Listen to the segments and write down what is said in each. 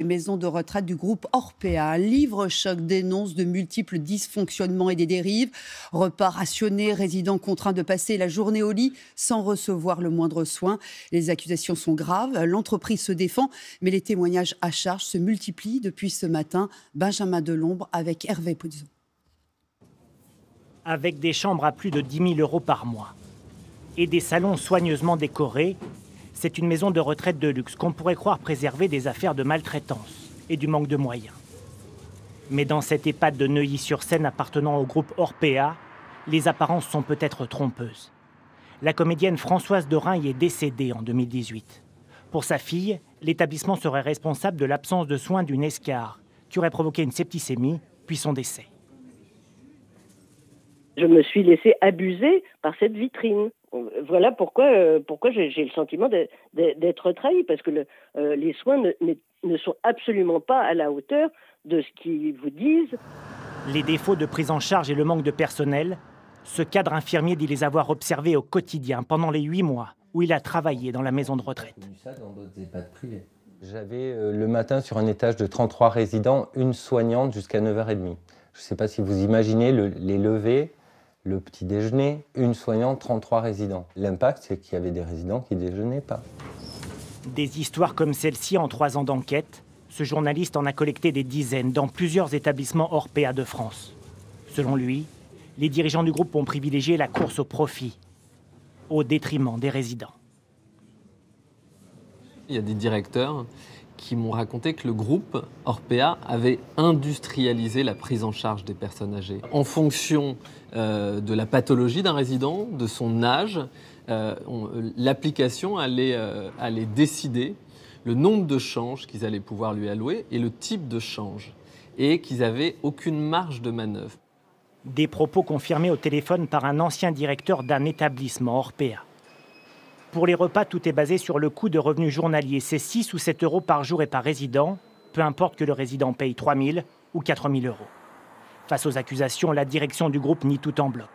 Les maisons de retraite du groupe Orpea. Un livre-choc dénonce de multiples dysfonctionnements et des dérives. Repas rationnés, résidents contraints de passer la journée au lit sans recevoir le moindre soin. Les accusations sont graves. L'entreprise se défend, mais les témoignages à charge se multiplient depuis ce matin. Benjamin Delombre avec Hervé Pozzo. Avec des chambres à plus de 10 000 € par mois et des salons soigneusement décorés, c'est une maison de retraite de luxe qu'on pourrait croire préserver des affaires de maltraitance et du manque de moyens. Mais dans cette EHPAD de Neuilly-sur-Seine appartenant au groupe Orpea, les apparences sont peut-être trompeuses. La comédienne Françoise Dorin y est décédée en 2018. Pour sa fille, l'établissement serait responsable de l'absence de soins d'une escarre qui aurait provoqué une septicémie, puis son décès. Je me suis laissé abuser par cette vitrine. Voilà pourquoi j'ai le sentiment d'être trahi, parce que les soins ne sont absolument pas à la hauteur de ce qu'ils vous disent. Les défauts de prise en charge et le manque de personnel, ce cadre infirmier dit les avoir observés au quotidien pendant les 8 mois où il a travaillé dans la maison de retraite. J'avais le matin sur un étage de 33 résidents, une soignante jusqu'à 9h30. Je ne sais pas si vous imaginez les levées, le petit déjeuner, une soignante, 33 résidents. L'impact, c'est qu'il y avait des résidents qui ne déjeunaient pas. Des histoires comme celle-ci en 3 ans d'enquête, ce journaliste en a collecté des dizaines dans plusieurs établissements Orpea de France. Selon lui, les dirigeants du groupe ont privilégié la course au profit, au détriment des résidents. Il y a des directeurs qui m'ont raconté que le groupe Orpea avait industrialisé la prise en charge des personnes âgées. En fonction de la pathologie d'un résident, de son âge, l'application allait décider le nombre de changes qu'ils allaient pouvoir lui allouer et le type de change, et qu'ils n'avaient aucune marge de manœuvre. Des propos confirmés au téléphone par un ancien directeur d'un établissement Orpea. Pour les repas, tout est basé sur le coût de revenus journaliers. C'est 6 ou 7 € par jour et par résident, peu importe que le résident paye 3 000 ou 4 000 €. Face aux accusations, la direction du groupe nie tout en bloc.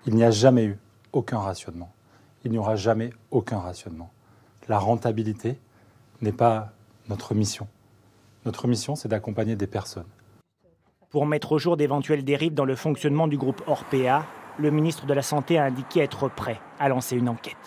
Il n'y a jamais eu aucun rationnement. Il n'y aura jamais aucun rationnement. La rentabilité n'est pas notre mission. Notre mission, c'est d'accompagner des personnes. Pour mettre au jour d'éventuelles dérives dans le fonctionnement du groupe Orpea, le ministre de la Santé a indiqué être prêt à lancer une enquête.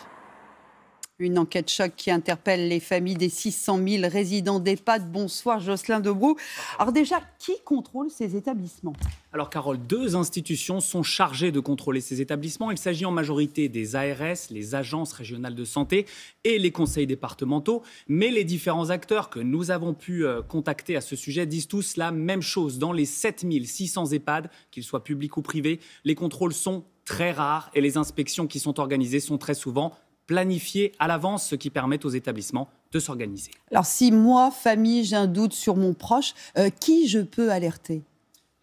Une enquête choc qui interpelle les familles des 600 000 résidents d'EHPAD. Bonsoir Jocelyn Debrou. Alors déjà, qui contrôle ces établissements ? Alors Carole, 2 institutions sont chargées de contrôler ces établissements. Il s'agit en majorité des ARS, les agences régionales de santé et les conseils départementaux. Mais les différents acteurs que nous avons pu contacter à ce sujet disent tous la même chose. Dans les 7 600 EHPAD, qu'ils soient publics ou privés, les contrôles sont très rares et les inspections qui sont organisées sont très souvent planifiées à l'avance, ce qui permet aux établissements de s'organiser. Alors si moi, famille, j'ai un doute sur mon proche, qui je peux alerter ?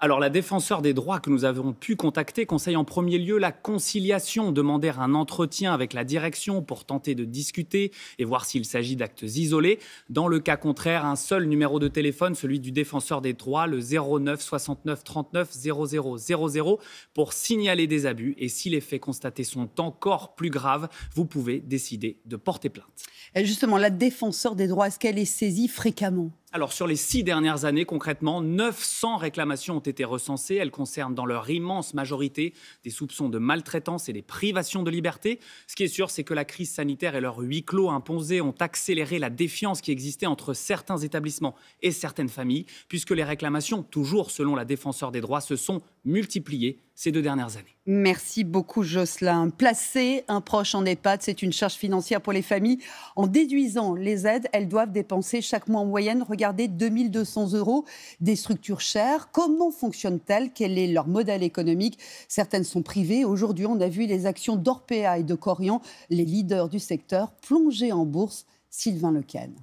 Alors, la défenseure des droits que nous avons pu contacter conseille en premier lieu la conciliation, demander un entretien avec la direction pour tenter de discuter et voir s'il s'agit d'actes isolés. Dans le cas contraire, un seul numéro de téléphone, celui du défenseur des droits, le 09 69 39 00 00, pour signaler des abus. Et si les faits constatés sont encore plus graves, vous pouvez décider de porter plainte. Et justement, la défenseure des droits, est-ce qu'elle est saisie fréquemment ? Alors, sur les 6 dernières années, concrètement, 900 réclamations ont été recensées. Elles concernent dans leur immense majorité des soupçons de maltraitance et des privations de liberté. Ce qui est sûr, c'est que la crise sanitaire et leur huis clos imposés ont accéléré la défiance qui existait entre certains établissements et certaines familles, puisque les réclamations, toujours selon la défenseure des droits, se sont multipliées ces 2 dernières années. Merci beaucoup Jocelyn. Placer un proche en EHPAD, c'est une charge financière pour les familles. En déduisant les aides, elles doivent dépenser chaque mois en moyenne, regardez, 2 200 €. Des structures chères. Comment fonctionnent-elles ? Quel est leur modèle économique ? Certaines sont privées. Aujourd'hui, on a vu les actions d'Orpea et de Korian, les leaders du secteur, plonger en bourse. Sylvain Lequesne.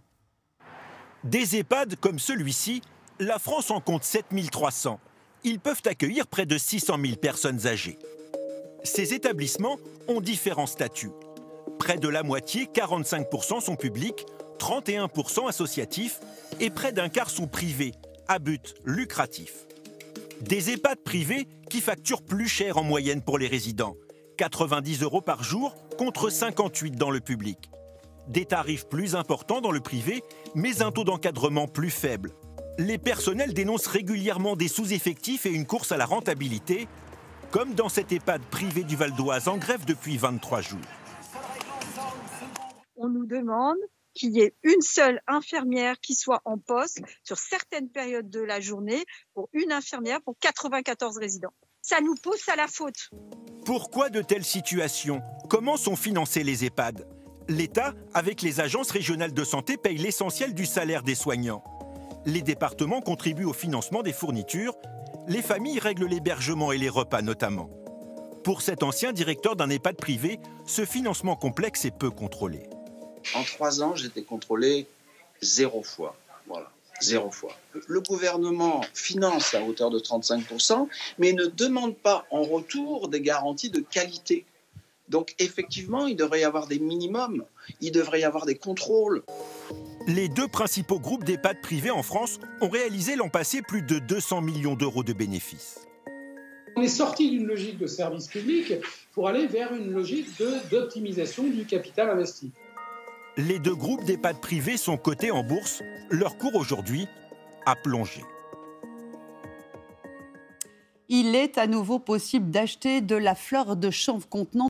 Des EHPAD comme celui-ci, la France en compte 7 300. Ils peuvent accueillir près de 600 000 personnes âgées. Ces établissements ont différents statuts. Près de la moitié, 45%, sont publics, 31% associatifs et près d'un quart sont privés, à but lucratif. Des EHPAD privés qui facturent plus cher en moyenne pour les résidents, 90 € par jour contre 58 dans le public. Des tarifs plus importants dans le privé, mais un taux d'encadrement plus faible. Les personnels dénoncent régulièrement des sous-effectifs et une course à la rentabilité, comme dans cet EHPAD privé du Val d'Oise en grève depuis 23 jours. On nous demande qu'il y ait une seule infirmière qui soit en poste sur certaines périodes de la journée pour une infirmière pour 94 résidents. Ça nous pousse à la faute. Pourquoi de telles situations? Comment sont financés les EHPAD? L'État, avec les agences régionales de santé, paye l'essentiel du salaire des soignants. Les départements contribuent au financement des fournitures. Les familles règlent l'hébergement et les repas notamment. Pour cet ancien directeur d'un EHPAD privé, ce financement complexe est peu contrôlé. En 3 ans, j'ai été contrôlé 0 fois. Voilà, 0 fois. Le gouvernement finance à hauteur de 35%, mais ne demande pas en retour des garanties de qualité. Donc effectivement, il devrait y avoir des minimums, il devrait y avoir des contrôles. Les 2 principaux groupes d'EHPAD privés en France ont réalisé l'an passé plus de 200 millions d'euros de bénéfices. On est sorti d'une logique de service public pour aller vers une logique d'optimisation du capital investi. Les 2 groupes d'EHPAD privés sont cotés en bourse. Leur cours aujourd'hui a plongé. Il est à nouveau possible d'acheter de la fleur de chanvre contenant